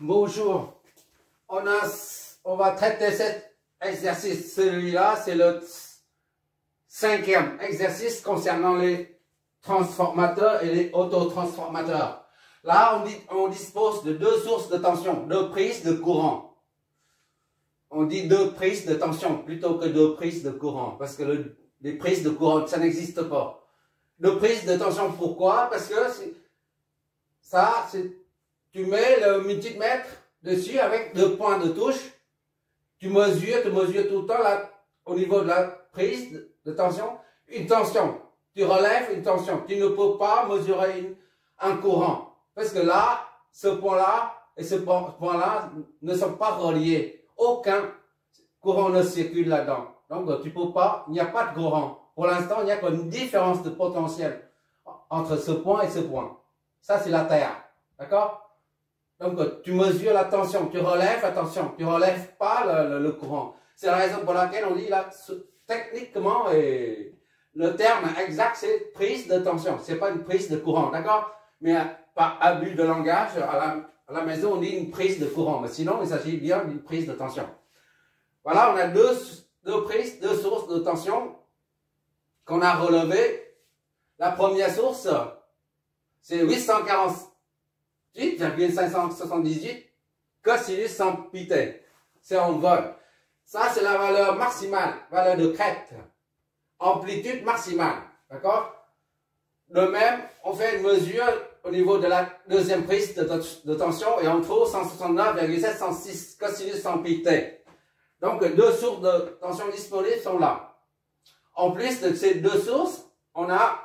Bonjour, on va traiter cet exercice. Celui-là, c'est le 5e exercice concernant les transformateurs et les autotransformateurs. Là, on dispose de deux sources de tension, deux prises de courant. On dit deux prises de tension plutôt que deux prises de courant, parce que les prises de courant, ça n'existe pas. Deux prises de tension, pourquoi? Parce que tu mets le multimètre dessus avec deux points de touche. Tu mesures tout le temps là, au niveau de la prise de tension, une tension. Tu relèves une tension. Tu ne peux pas mesurer un courant. Parce que là, ce point-là et ce point-là ne sont pas reliés. Aucun courant ne circule là-dedans. Donc, tu peux pas, il n'y a pas de courant. Pour l'instant, il n'y a qu'une différence de potentiel entre ce point et ce point. Ça, c'est la Terre. D'accord? Donc, tu mesures la tension, tu relèves la tension, tu relèves pas le courant. C'est la raison pour laquelle on dit là, techniquement, le terme exact, c'est prise de tension. C'est pas une prise de courant, d'accord? Mais par abus de langage, à la maison, on dit une prise de courant. Mais sinon, il s'agit bien d'une prise de tension. Voilà, on a deux sources de tension qu'on a relevées. La première source, c'est 848,578 cosinus 100 pi. C'est en vol. Ça, c'est la valeur maximale, valeur de crête. Amplitude maximale. D'accord? De même, on fait une mesure au niveau de la deuxième prise de tension et on trouve 169,706 cosinus 100 pi. Donc, deux sources de tension disponibles sont là. En plus de ces deux sources, on a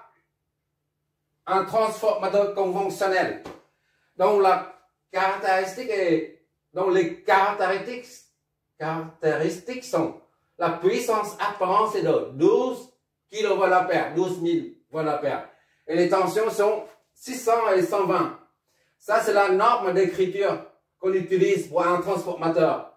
un transformateur conventionnel. Donc, les caractéristiques sont la puissance apparente est de 12 kVA, 12 000 VA. Et les tensions sont 600 et 120. Ça, c'est la norme d'écriture qu'on utilise pour un transformateur.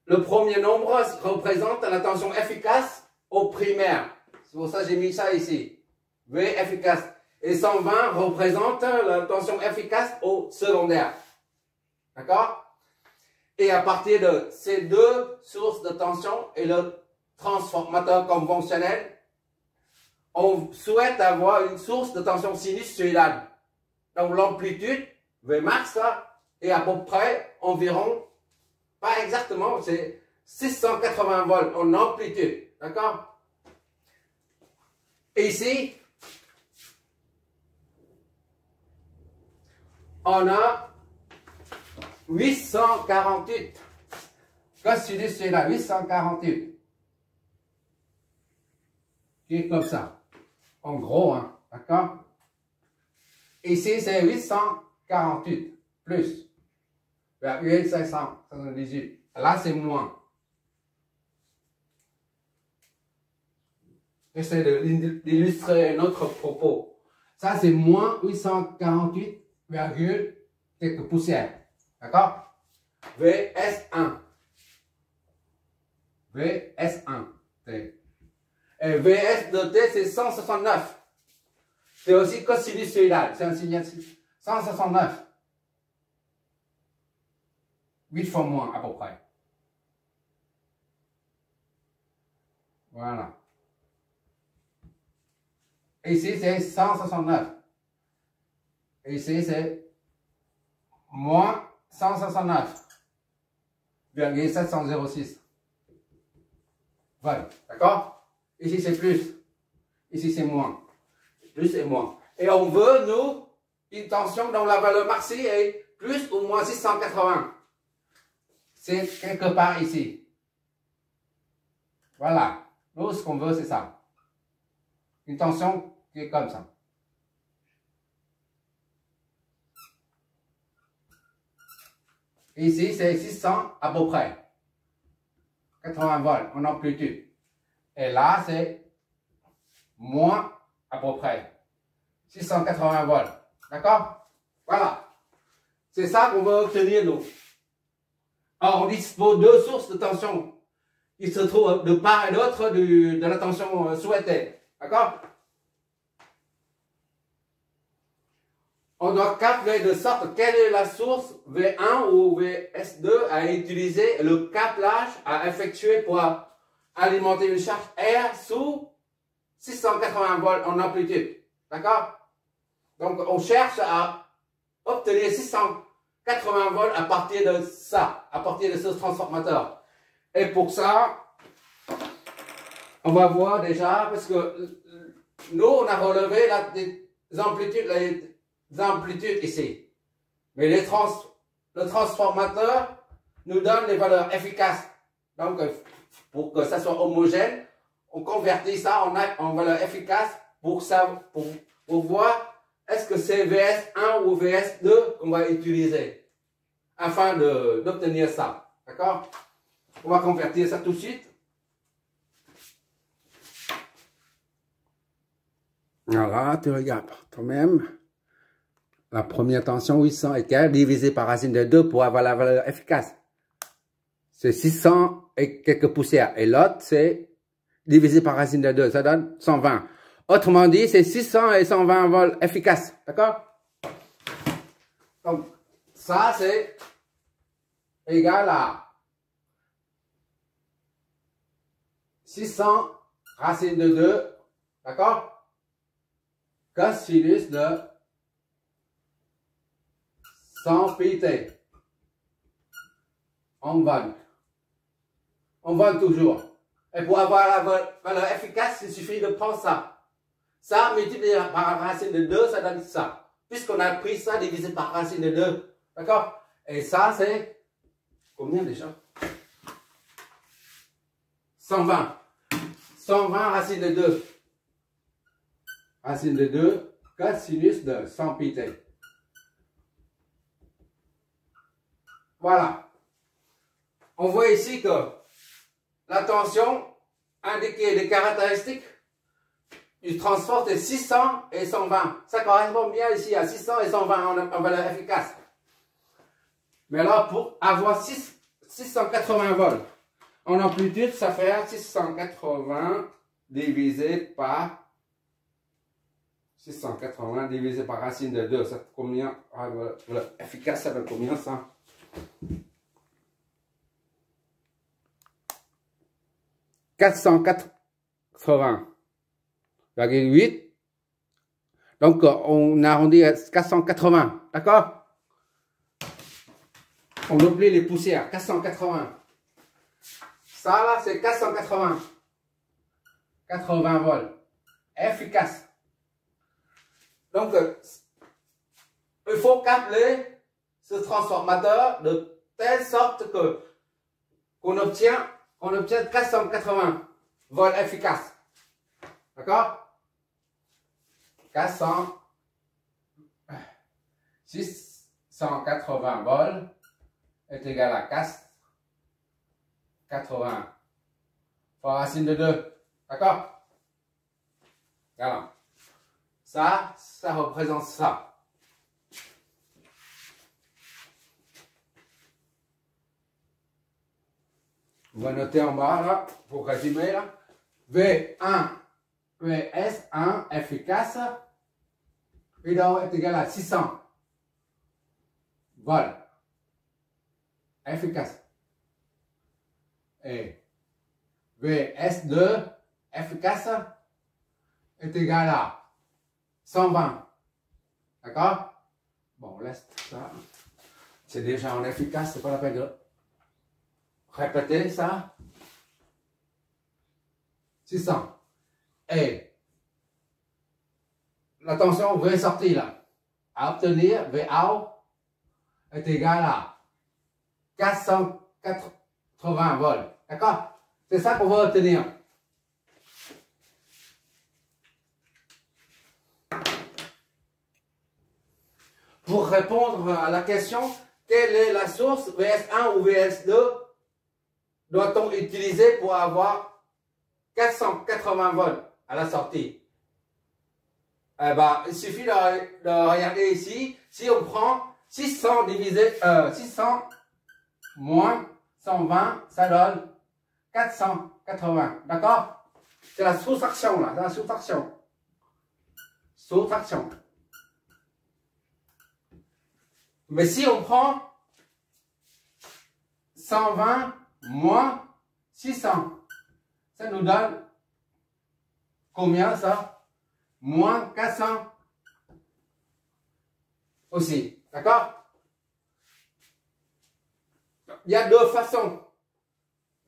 Le premier nombre représente la tension efficace au primaire. C'est pour ça que j'ai mis ça ici. V efficace. Et 120 représente la tension efficace au secondaire. D'accord? Et à partir de ces deux sources de tension et le transformateur conventionnel, on souhaite avoir une source de tension sinusoïdale. Donc l'amplitude, Vmax, est à peu près environ, pas exactement, c'est 680 volts en amplitude. D'accord? Et ici, on a 848 cosinus c'est là, 848 qui est comme ça, en gros, hein, d'accord? Ici, c'est 848 plus 578. Là, c'est moins. J'essaie d'illustrer notre propos. Ça, c'est moins 848, quelques poussières. D'accord? VS1. VS1. T. Et VS de T, c'est 169. C'est aussi cosinusoïdal. C'est un signe 169. 8 fois moins, à peu près. Voilà. Ici, c'est 169. Ici, c'est moins 169,706. Voilà. D'accord? Ici, c'est plus. Ici, c'est moins. Plus et moins. Et on veut, nous, une tension dont la valeur maxi est plus ou moins 680. C'est quelque part ici. Voilà. Nous, ce qu'on veut, c'est ça. Une tension qui est comme ça. Ici, c'est 600 à peu près. 80 volts en amplitude. Et là, c'est moins à peu près. 680 volts. D'accord? Voilà. C'est ça qu'on veut obtenir, nous. Alors, on dispose de deux sources de tension qui se trouvent de part et d'autre de la tension souhaitée. D'accord? on doit calculer de sorte quelle est la source V1 ou VS2 à utiliser, le câblage à effectuer pour alimenter une charge R sous 680 volts en amplitude. D'accord? Donc, on cherche à obtenir 680 volts à partir de ça, à partir de ce transformateur. Et pour ça, on va voir déjà, parce que nous, on a relevé les amplitudes ici. Mais le transformateur nous donne les valeurs efficaces. Donc, pour que ça soit homogène, on convertit ça en valeur efficace pour voir est-ce que c'est VS1 ou VS2 qu'on va utiliser afin d'obtenir ça. D'accord? On va convertir ça tout de suite. Voilà, tu regardes toi-même. La première tension 800 et quelques divisé par racine de 2 pour avoir la valeur efficace. C'est 600 et quelques poussières. Et l'autre, c'est divisé par racine de 2. Ça donne 120. Autrement dit, c'est 600 et 120 volts efficaces. D'accord? Donc, ça, c'est égal à 600 racine de 2. D'accord? Cosinus de 100 pt. On vole toujours. Et pour avoir la valeur efficace, il suffit de prendre ça. Ça multiplié par racine de 2, ça donne ça. Puisqu'on a pris ça divisé par racine de 2. D'accord? Et ça, c'est combien déjà? 120. 120 racine de 2. Racine de 2, cosinus de 100 pt. Voilà. On voit ici que la tension indiquée des caractéristiques du transport est 600 et 120. Ça correspond bien ici à 600 et 120 en valeur efficace. Mais là, pour avoir 680 volts en amplitude, ça fait 680 divisé par 680 divisé par racine de 2. Ça fait combien? Efficace, ça fait combien ça? « 480,8. Donc, on arrondit à 480. D'accord? On oublie les poussières. 480. Ça, là, c'est 480. 80 volts. Efficace. Donc, il faut calculer ce transformateur de telle sorte que qu'on obtient 480 volts efficaces. D'accord? 680 volts est égal à 480 fois racine de 2. D'accord? Voilà. Ça représente ça. On va noter en bas, là, pour résumer, là. V1, VS1 efficace, évidemment, est égal à 600 volts efficace. Et VS2 efficace est égal à 120. D'accord? Bon, on laisse ça. C'est déjà en efficace, c'est pas la peine de répéter ça. 600. Et la tension V sortie là, à obtenir, VA est égal à 480 volts. D'accord? C'est ça qu'on va obtenir. Pour répondre à la question, quelle est la source, VS1 ou VS2, doit-on utiliser pour avoir 480 volts à la sortie? Eh ben, il suffit de regarder ici. Si on prend 600 divisé 600 moins 120, ça donne 480. D'accord? C'est la soustraction là, c'est la soustraction. Soustraction. Mais si on prend 120 moins 600, ça nous donne combien ça? Moins 400 aussi. D'accord? Il y a deux façons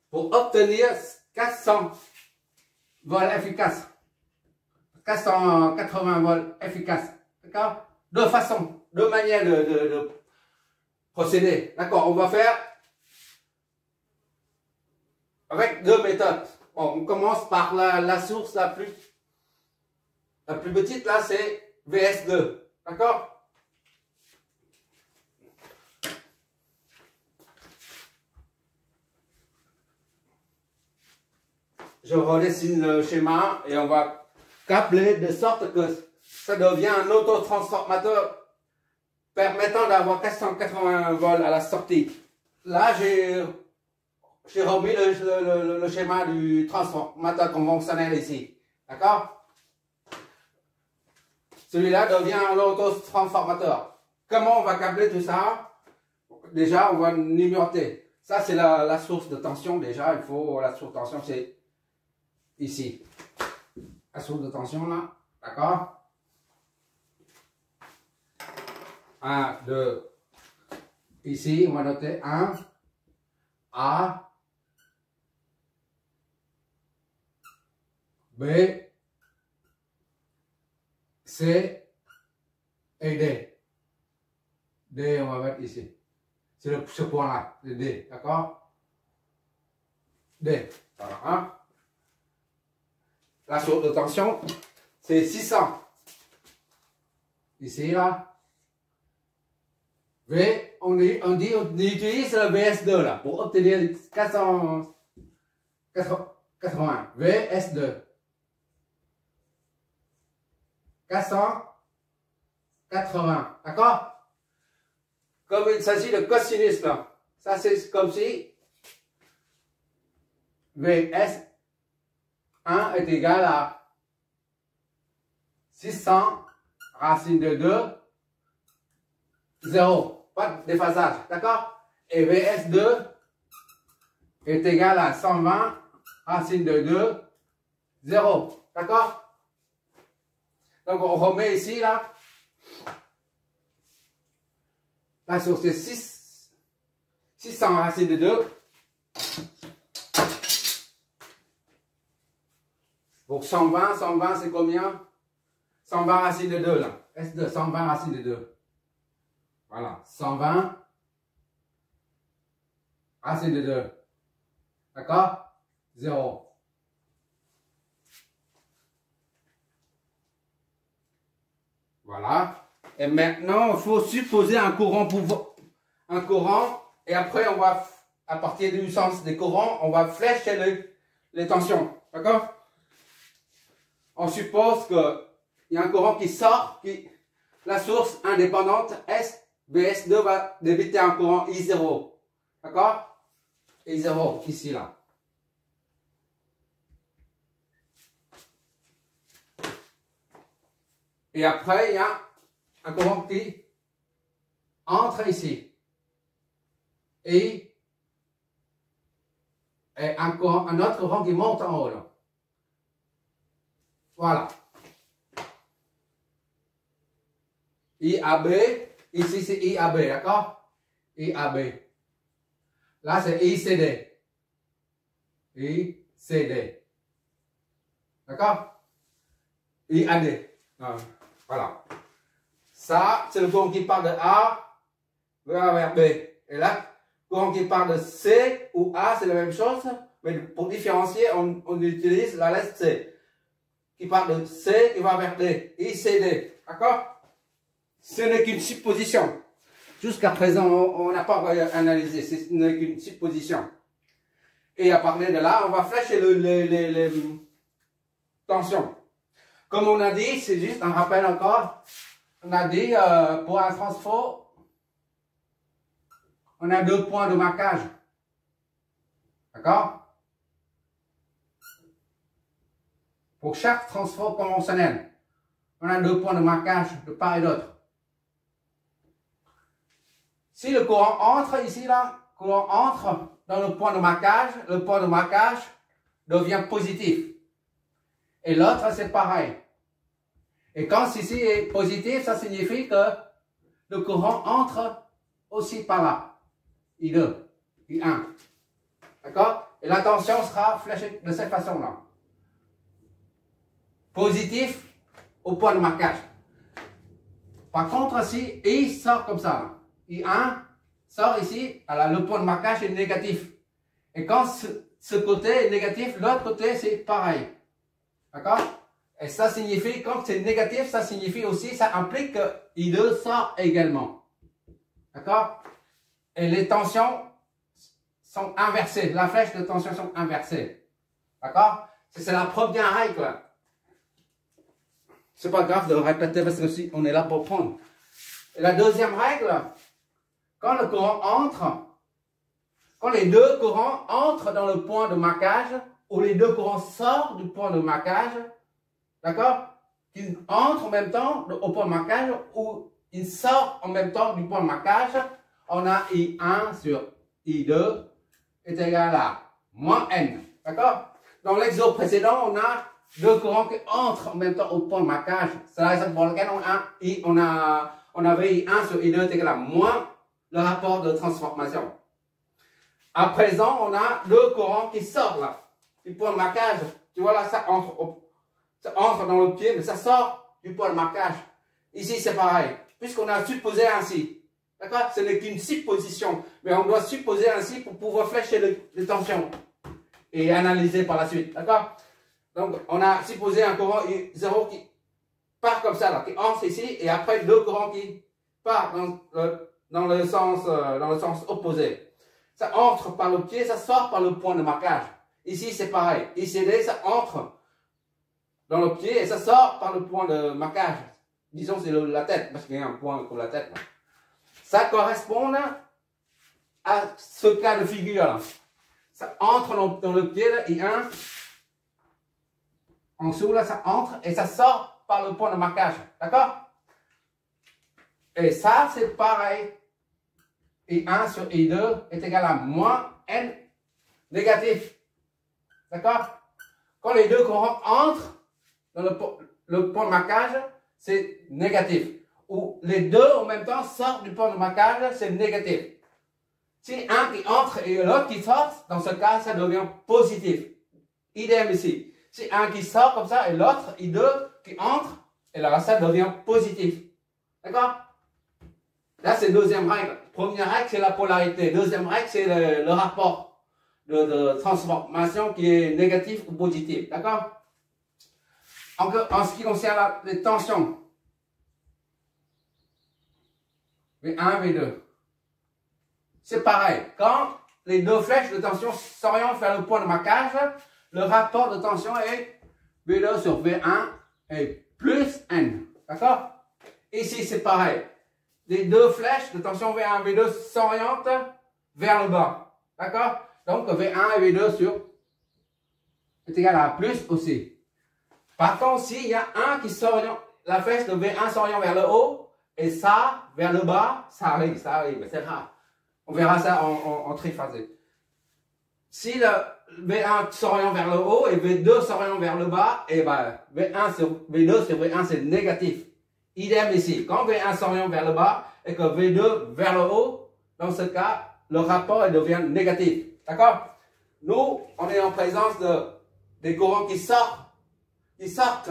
pour obtenir 400 volts efficaces. 480 volts efficaces. D'accord? Deux façons, deux manières de procéder. D'accord? On va faire avec deux méthodes. Bon, on commence par la source la plus petite, là, c'est VS2. D'accord? Je redessine le schéma et on va câbler de sorte que ça devient un autotransformateur permettant d'avoir 480 volts à la sortie. Là, j'ai remis le schéma du transformateur conventionnel ici. D'accord? Celui-là devient un autotransformateur. Comment on va câbler tout ça? Déjà, on va numéroter. Ça, c'est la source de tension. Déjà, il faut la source de tension, c'est ici. La source de tension, là. D'accord? 1, 2. Ici, on va noter 1. A. B. C. Et D. D, on va mettre ici. C'est ce point-là, le D. D'accord? D. Voilà. Hein? La source de tension, c'est 600. Ici, là. V, on utilise le VS2 là pour obtenir 480. VS2. 480. D'accord? Comme il s'agit de cosinus là. Ça c'est comme si VS1 est égal à 600 racine de 2, 0. Pas de déphasage, d'accord? Et VS2 est égal à 120 racine de 2, 0. D'accord? Donc on remet ici, là. La source c'est 600 racine de 2. Pour 120 c'est combien? 120 racine de 2 là. S2, 120 racine de 2. Voilà, 120 racine de 2. D'accord? 0. Voilà. Et maintenant, il faut supposer un courant et après on va, à partir du sens des courants, on va flécher les tensions. D'accord? On suppose qu'il y a un courant qui sort, la source indépendante S, VS2 va débiter un courant I0. D'accord? I0, ici, là. Et après, il y a un courant qui entre ici. Et un autre courant qui monte en haut, là. Voilà. IAB, ici c'est IAB, d'accord? IAB. Là c'est ICD. ICD. D'accord? IAD. Voilà. Ça, c'est le courant qui part de A vers B. Et là, le courant qui part de C ou A, c'est la même chose. Mais pour différencier, on utilise la lettre C. Qui part de C, qui va vers D. ICD. D'accord? Ce n'est qu'une supposition. Jusqu'à présent, on n'a pas analysé. Ce n'est qu'une supposition. Et à partir de là, on va flécher les tensions. Comme on a dit, c'est juste un rappel encore. On a dit, pour un transfo, on a 2 points de marquage. D'accord? Pour chaque transfo conventionnel, on a 2 points de marquage de part et d'autre. Si le courant entre ici, là, le courant entre dans le point de marquage devient positif. Et l'autre, c'est pareil. Et quand ceci est positif, ça signifie que le courant entre aussi par là. I2, I1. D'accord? Et la tension sera fléchée de cette façon-là. Positif au point de marquage. Par contre, si I sort comme ça, I1 sort ici, alors le point de marquage est négatif. Et quand ce côté est négatif, l'autre côté c'est pareil. D'accord? Et ça signifie, quand c'est négatif, ça signifie aussi, ça implique que I2 sort également. D'accord? Et les tensions sont inversées. La flèche de tension sont inversées. D'accord? C'est la première règle. C'est pas grave de répéter parce que si on est là pour prendre. Et la deuxième règle, quand le courant entre, quand les deux courants entrent dans le point de marquage, ou les deux courants sortent du point de marquage, d'accord? Qu'ils entrent en même temps au point de marquage, ou ils sortent en même temps du point de marquage, on a I1 sur I2 est égal à moins N. D'accord? Dans l'exemple précédent, on a deux courants qui entrent en même temps au point de marquage. C'est la raison pour laquelle on avait I1 sur I2 est égal à moins le rapport de transformation. À présent, on a deux courants qui sortent là, du point de marquage. Tu vois là, ça entre dans le pied, mais ça sort du point de marquage. Ici, c'est pareil, puisqu'on a supposé ainsi. D'accord? Ce n'est qu'une supposition, mais on doit supposer ainsi pour pouvoir flécher les tensions et analyser par la suite. D'accord? Donc, on a supposé un courant I0 qui part comme ça, là, qui entre ici, et après deux courants qui partent dans le sens opposé. Ça entre par le pied, ça sort par le point de marquage. Ici, c'est pareil. ICD, ça entre dans le pied et ça sort par le point de marquage. Disons, c'est la tête, parce qu'il y a un point pour la tête. Là. Ça correspond à ce cas de figure. Là. Ça entre dans le pied, là, I1. En dessous, là, ça entre et ça sort par le point de marquage. D'accord? Et ça, c'est pareil. I1 sur I2 est égal à moins N négatif. D'accord? Quand les deux courants entrent dans le point de marquage, c'est négatif. Ou les deux en même temps sortent du point de marquage, c'est négatif. Si un qui entre et l'autre qui sort, dans ce cas, ça devient positif. Idem ici. Si un qui sort comme ça et l'autre, I2, qui entre, et là, ça devient positif. D'accord? Là, c'est deuxième règle. Première règle, c'est la polarité. Deuxième règle, c'est le rapport de transformation qui est négatif ou positif. D'accord? En ce qui concerne les tensions, V1, V2, c'est pareil. Quand les deux flèches de tension s'orientent vers le point de marquage, le rapport de tension est V2 sur V1 et plus N. D'accord? Ici, c'est pareil. Les deux flèches de tension V1 et V2 s'orientent vers le bas. D'accord? Donc, V1 et V2 sur est égal à plus aussi. Par contre, s'il y a un qui s'oriente, la flèche de V1 s'oriente vers le haut et ça vers le bas, ça arrive, c'est rare. On verra ça en triphasé. Si le V1 s'oriente vers le haut et V2 s'oriente vers le bas, et ben V2 sur V1 c'est négatif. Idem ici. Quand V1 s'oriente vers le bas et que V2 vers le haut, dans ce cas, le rapport devient négatif. D'accord? Nous, on est en présence des courants qui sortent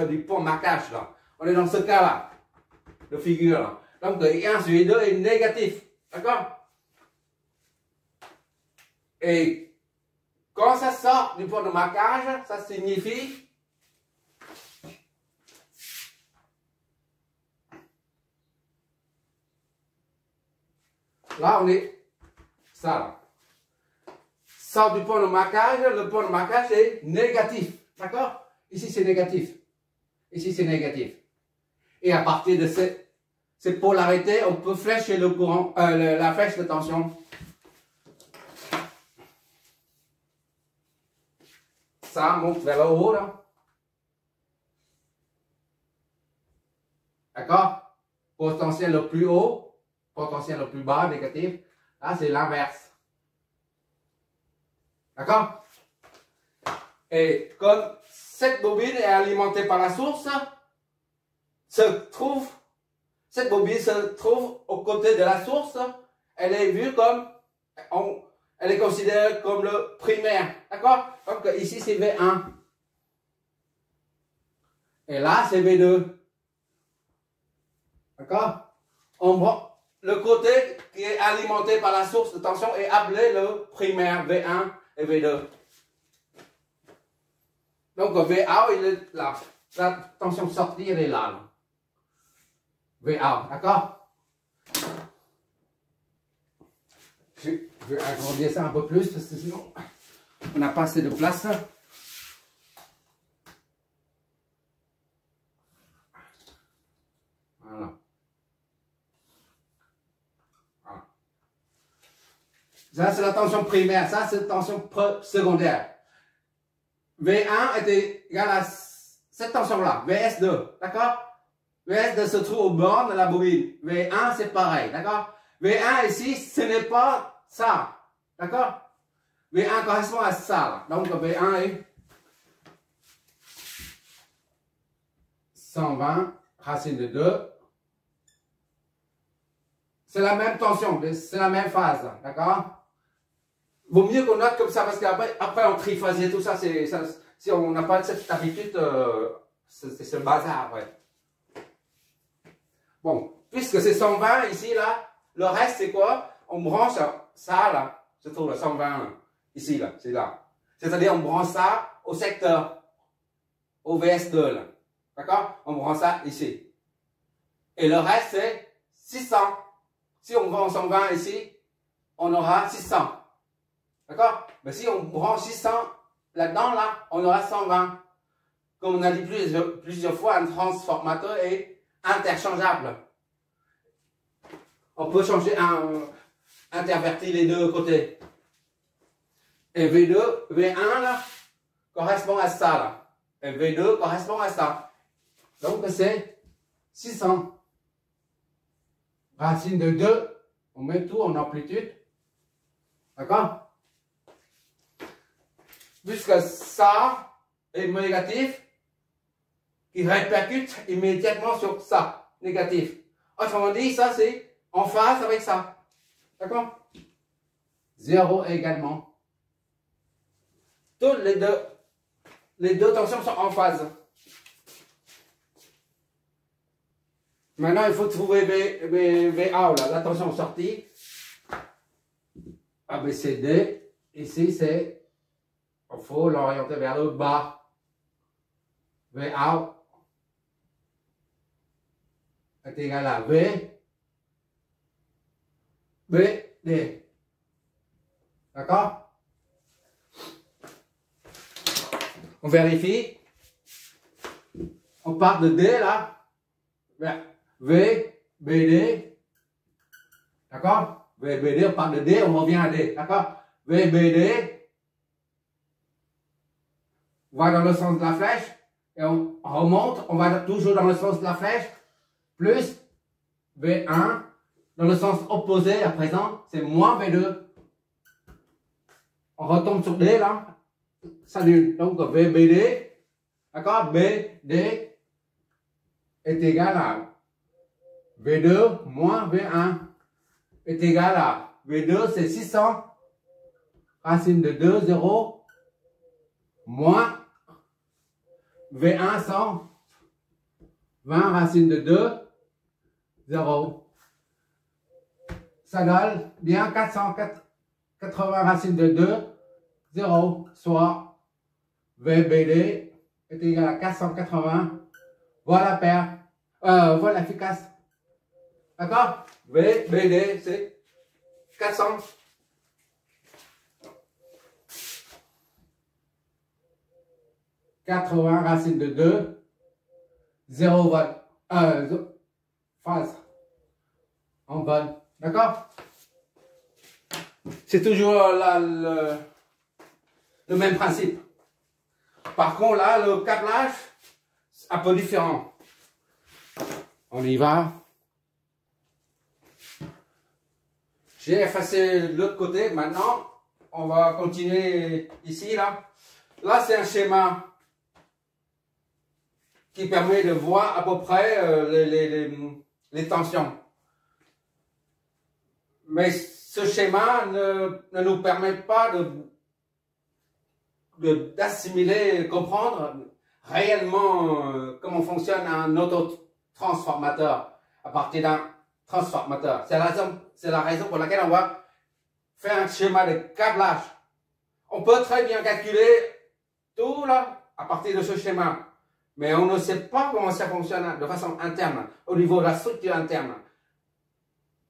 du point de marquage. Là. On est dans ce cas-là, de figure. Là. Donc, I1 sur I2 est négatif. D'accord? Et quand ça sort du point de marquage, ça signifie là, on est ça là. Sort du point de marquage, le point de marquage est négatif. D'accord? Ici, c'est négatif. Ici, c'est négatif. Et à partir de cette polarité, on peut flécher le courant, la flèche de tension. Ça monte vers le haut, là. D'accord? Potentiel le plus haut. potentiel le plus bas, négatif. Là, c'est l'inverse. D'accord? Et comme cette bobine est alimentée par la source, cette bobine se trouve aux côtés de la source, elle est vue comme, elle est considérée comme le primaire. D'accord? Donc ici, c'est V1. Et là, c'est V2. D'accord? Le côté qui est alimenté par la source de tension est appelé le primaire, V1 et V2. Donc VA, il est là. La tension sortie, elle est là. VA, d'accord? Je vais agrandir ça un peu plus parce que sinon, on n'a pas assez de place. Voilà. Ça, c'est la tension primaire. Ça, c'est la tension secondaire. V1 est égal à cette tension-là, VS2, d'accord? VS2 se trouve au bord de la bobine. V1, c'est pareil, d'accord? V1 ici, ce n'est pas ça, d'accord? V1 correspond à ça, là. Donc V1 est 120 racine de 2. C'est la même tension, c'est la même phase, d'accord? Vaut mieux qu'on note comme ça parce qu'après on triphasé tout ça, si on n'a pas cette habitude, c'est ce bazar, ouais. Bon, puisque c'est 120 ici, là, le reste c'est quoi? On branche ça là, je trouve le 120 ici, là, c'est là. C'est-à-dire on branche ça au secteur, au VS2 là, d'accord? On branche ça ici. Et le reste c'est 600. Si on branche 120 ici, on aura 600. D'accord? Mais si on branche 600 là-dedans, là, on aura 120. Comme on a dit plusieurs fois, un transformateur est interchangeable. On peut changer intervertir les deux côtés. Et V2, V1 là, correspond à ça là. Et V2 correspond à ça. Donc c'est 600. Racine de 2, on met tout en amplitude. D'accord? Puisque ça est négatif, il répercute immédiatement sur ça, négatif. Autrement dit, ça c'est en phase avec ça. D'accord? 0 également. Toutes les deux tensions sont en phase. Maintenant, il faut trouver VA, là, la tension sortie. ABCD. Ici, c'est, il faut l'orienter vers le bas. VA est égal à BD. D'accord? On vérifie. On part de D là. VBD. D'accord? VBD, on part de D, on revient à D. D'accord? VBD. On va dans le sens de la flèche. Et on remonte, on va toujours dans le sens de la flèche. Plus V1. Dans le sens opposé à présent, c'est moins V2. On retombe sur D là. Salut. Donc VBD. D'accord? BD est égal à V2 moins V1 est égal à V2 c'est 600 racine de 2, 0 moins V1 100 20 racine de 2, 0. Ça donne bien 480 racine de 2, 0. Soit VBD est égal à 480. Voilà paire. Voilà efficace. D'accord? VBD, c'est 400. « 80 racine de 2, 0 volt. Phase. En vol. D'accord? C'est toujours là le même principe. Par contre, là, le câblage, c'est un peu différent. On y va. J'ai effacé l'autre côté. Maintenant, on va continuer ici, là. Là, c'est un schéma qui permet de voir à peu près les tensions. Mais ce schéma ne nous permet pas d'assimiler, comprendre réellement comment fonctionne un autotransformateur à partir d'un transformateur. C'est la raison pour laquelle on va faire un schéma de câblage. On peut très bien calculer tout là à partir de ce schéma, mais on ne sait pas comment ça fonctionne de façon interne, au niveau de la structure interne.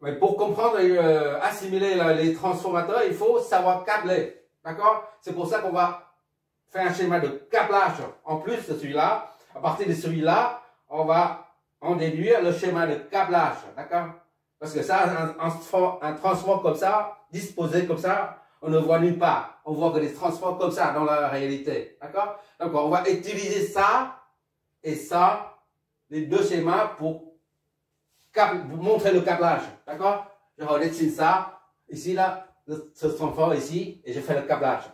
Mais pour comprendre et assimiler les transformateurs, il faut savoir câbler. D'accord? C'est pour ça qu'on va faire un schéma de câblage en plus de celui-là. À partir de celui-là, on va en déduire le schéma de câblage. D'accord? Parce que ça, un transport comme ça, disposé comme ça, on ne voit nulle part. On voit que des transports comme ça dans la réalité. D'accord? Donc on va utiliser ça et ça, les deux schémas pour montrer le câblage. D'accord? Je redessine ça. Ici, là, ce transfert ici, et je fais le câblage.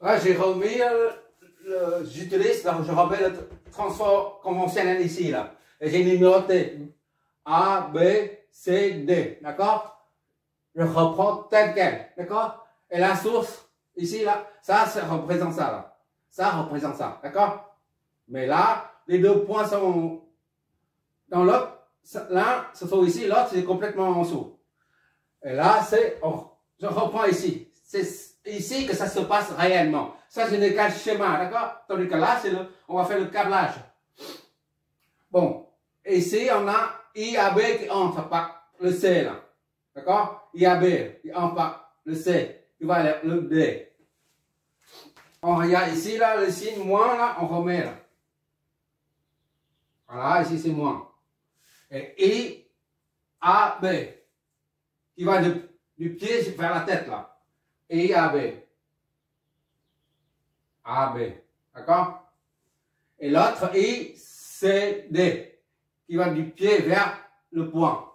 Là, j'ai remis, je remets le transport conventionnel ici, là. Et j'ai numéroté A, B, C, D. D'accord? Je reprends tel quel. D'accord? Et la source, ici, là, ça représente ça, là. Ça représente ça. D'accord? Mais là, les deux points sont dans l'autre. L'un se trouve ici, l'autre c'est complètement en dessous. Et là, je reprends ici. C'est ici que ça se passe réellement. Ça, je n'ai qu'un schéma, d'accord? Tandis que là, on va faire le câblage. Bon, et ici, on a IAB qui entre par le C, là. D'accord? IAB qui entre par le C, qui va aller le D. On regarde ici, là, le signe moins, là, on remet, là. Voilà, ici c'est moins. Et IAB, qui va du pied vers la tête, là. IAB. AB. D'accord? Et l'autre ICD, qui va du pied vers le point.